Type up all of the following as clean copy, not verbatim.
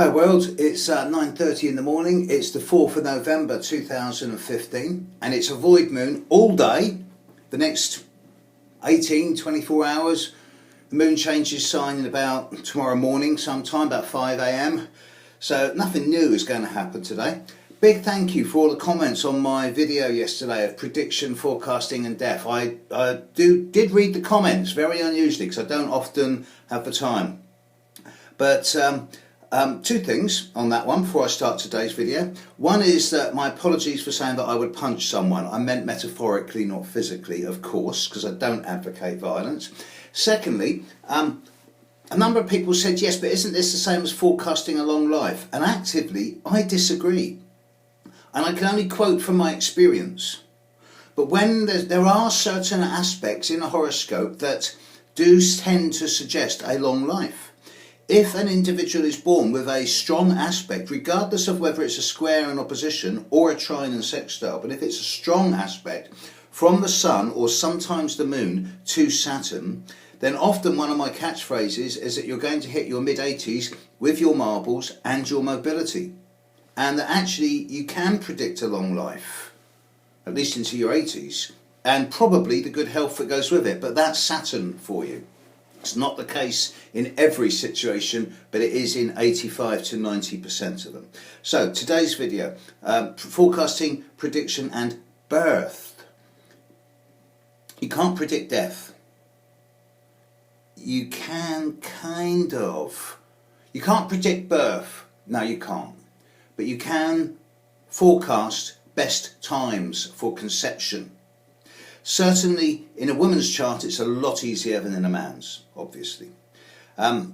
Hi world, it's 9:30 in the morning. It's the 4th of November 2015 and it's a void moon all day. The next 24 hours. The moon changes sign in about tomorrow morning sometime, about 5 a.m. So nothing new is going to happen today. Big thank you for all the comments on my video yesterday of prediction, forecasting and death. I did read the comments, very unusually because I don't often have the time. But two things on that one before I start today's video. One is that my apologies for saying that I would punch someone. I meant metaphorically, not physically, of course, because I don't advocate violence. Secondly, a number of people said, yes, but isn't this the same as forecasting a long life? And actively, I disagree. And I can only quote from my experience. But when there are certain aspects in a horoscope that do tend to suggest a long life. If an individual is born with a strong aspect, regardless of whether it's a square in opposition or a trine and sextile, but if it's a strong aspect from the sun or sometimes the moon to Saturn, then often one of my catchphrases is that you're going to hit your mid-80s with your marbles and your mobility. And that actually you can predict a long life, at least into your 80s, and probably the good health that goes with it. But that's Saturn for you. It's not the case in every situation, but it is in 85 to 90% of them. So today's video, forecasting, prediction and birth. You can't predict death. You can kind of. You can't predict birth. No, you can't. But you can forecast best times for conception. Certainly in a woman's chart it's a lot easier than in a man's, obviously. There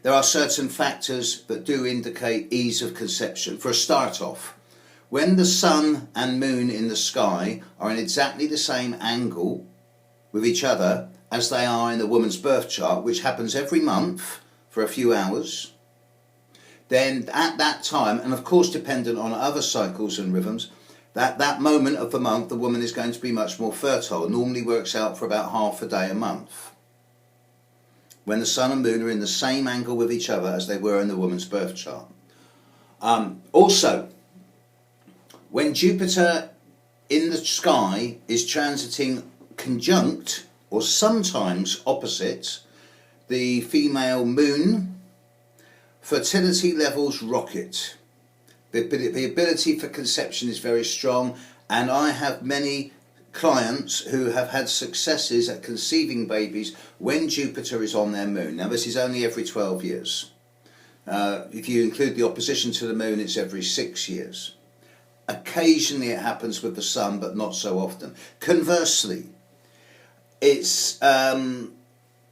are certain factors that do indicate ease of conception. For a start off, when the sun and moon in the sky are in exactly the same angle with each other as they are in the woman's birth chart, which happens every month for a few hours, then at that time, and of course dependent on other cycles and rhythms, that moment of the month the woman is going to be much more fertile. It normally works out for about half a day a month, when the sun and moon are in the same angle with each other as they were in the woman's birth chart. Also, when Jupiter in the sky is transiting conjunct or sometimes opposite the female moon, fertility levels rocket. The ability for conception is very strong, and I have many clients who have had successes at conceiving babies when Jupiter is on their moon. Now this is only every 12 years. If you include the opposition to the moon, it's every 6 years. Occasionally it happens with the sun, but not so often. Conversely, it's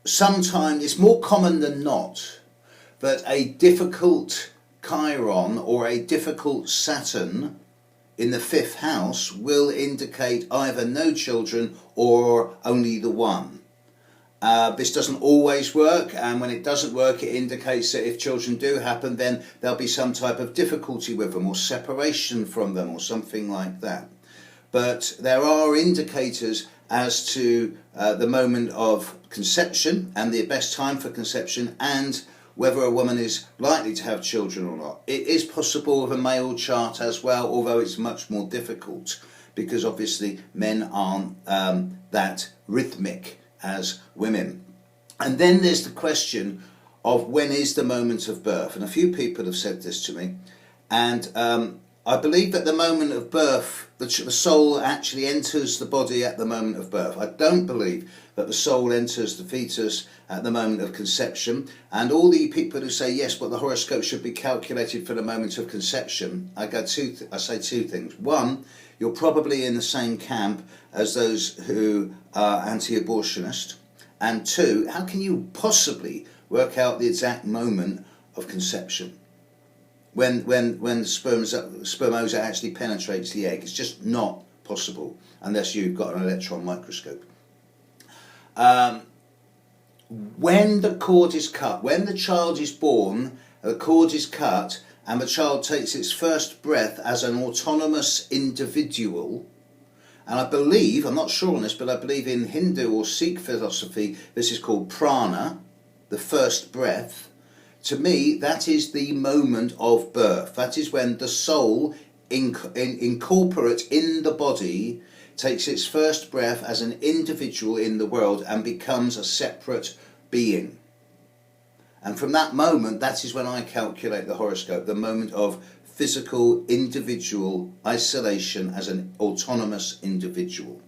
sometimes it's more common than not that a difficult Chiron or a difficult Saturn in the 5th house will indicate either no children or only the one. This doesn't always work, and when it doesn't work it indicates that if children do happen, then there'll be some type of difficulty with them or separation from them or something like that. But there are indicators as to the moment of conception and the best time for conception, and whether a woman is likely to have children or not. It is possible with a male chart as well, although it's much more difficult because obviously men aren't that rhythmic as women. And then there's the question of when is the moment of birth, and a few people have said this to me, and I believe that the moment of birth, the soul actually enters the body at the moment of birth. I don't believe that the soul enters the fetus at the moment of conception. And all the people who say, yes, but the horoscope should be calculated for the moment of conception, I say two things. One, you're probably in the same camp as those who are anti-abortionist. And two, how can you possibly work out the exact moment of conception when the spermatozoa actually penetrates the egg? It's just not possible unless you've got an electron microscope. When the cord is cut, when the child is born, the cord is cut and the child takes its first breath as an autonomous individual, and I believe, I'm not sure on this, but I believe in Hindu or Sikh philosophy this is called prana, the first breath. to me, that is the moment of birth. That is when the soul, incorporate in the body, takes its first breath as an individual in the world and becomes a separate being. And from that moment, that is when I calculate the horoscope, the moment of physical, individual isolation as an autonomous individual.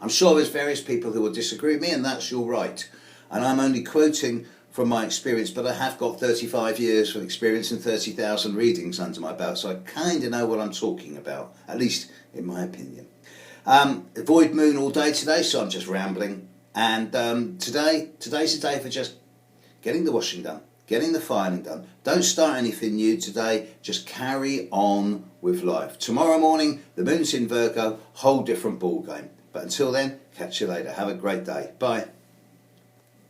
I'm sure there's various people who will disagree with me, and that's your right. And I'm only quoting from my experience, but I have got 35 years of experience and 30,000 readings under my belt, so I kind of know what I'm talking about, at least in my opinion. Void moon all day today, so I'm just rambling. And today's a day for just getting the washing done, getting the filing done. Don't start anything new today, just carry on with life. Tomorrow morning, the moon's in Virgo, whole different ball game. But until then, catch you later. Have a great day. Bye.